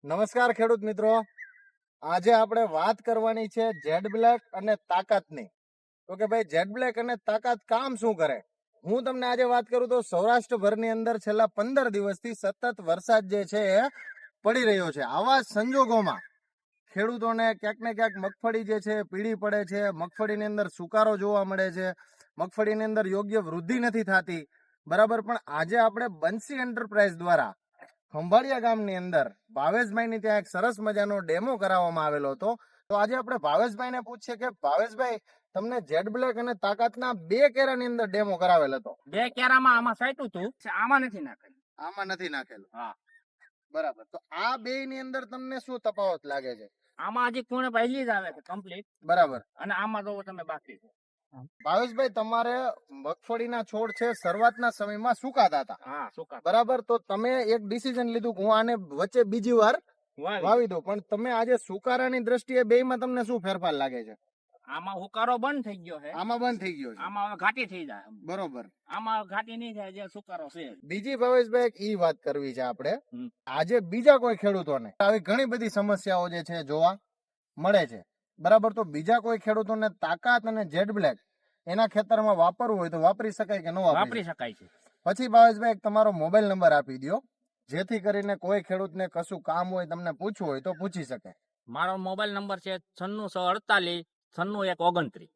નમસ્કાર ખેડૂત મિત્રો, આજે આપણે વાત કરવાની છે જેડ બ્લેક અને તાકાતની. તો કે ભાઈ જેડ બ્લેક અને તાકાત કામ શું કરે. હું તમને આજે વાત કરું તો સૌરાષ્ટ્રભરની અંદર છેલ્લા 15 દિવસથી સતત વરસાદ જે છે એ પડી રહ્યો છે. આવા સંજોગોમાં ખેડૂતોને ક્યાંક ને ક્યાંક મગફળી જે છે પીળી પડે છે, મગફળીની અંદર સુકારો જોવા મળે છે, મગફળીની અંદર યોગ્ય વૃદ્ધિ નથી થતી, બરાબર. પણ આજે આપણે બંસી એન્ટરપ્રાઇઝ દ્વારા ખંભાળિયા ગામની અંદર ભાવેશભાઈની ત્યાં એક સરસ મજાનો ડેમો કરાવવામાં આવેલો હતો. તો આજે આપણે ભાવેશભાઈને પૂછીએ કે ભાવેશભાઈ, તમને જેડ બ્લેક અને તાકાતના 2 કેરાની અંદર ડેમો કરાવેલ હતો. 2 કેરામાં આમાં સાઈટું હતું, આમાં નથી નાખેલું. આમાં નથી નાખેલું. હા, બરાબર. તો આ 2 ની અંદર તમને શું તફાવત લાગે છે? આમાં હજી પૂર્ણ પહેલી જ આવે છે કમ્પ્લીટ, બરાબર. અને આમાં તો તમે બાકી છે. ભાવેશભાઈ, તમારે મગફળીના છોડ છે શરૂઆતના સમયમાં સુકાતા હતા. હા, સુકા. બરાબર. તો તમે એક ડિસિઝન લીધું કે હું આને વચ્ચે બીજી વાર વાવી દઉં, પણ તમે આજે સુકારાની દ્રષ્ટિએ બેયમાં તમને શું ફેરફાર લાગે છે? આમાં હુકારો બંધ થઈ ગયો છે, આમાં બંધ થઈ ગયો છે. આમાં હવે ઘાટી થઈ જાય. બરોબર. આમાં ઘાટી નહીં થાય, જે સુકારો છે. બીજી ભાવેશભાઈ એક ઈ વાત કરવી છે આપણે. હમ. આજે બીજા કોઈ ખેડૂતોને આવી ઘણી બધી સમસ્યાઓ જે છે જોવા મળે છે, બરાબર. તો બીજા કોઈ ખેડૂતોને તાકાત અને જેડ બ્લેક એના ખેતરમાં વાપરવું હોય તો વાપરી શકાય કે ન વાપરી શકાય છે. પછી ભાવેશભાઈ એક તમારો મોબાઈલ નંબર આપી દો, જેથી કરીને કોઈ ખેડૂતને કશું કામ હોય, તમને પૂછવું હોય તો પૂછી શકે. મારો મોબાઈલ નંબર છે 9648 96 129.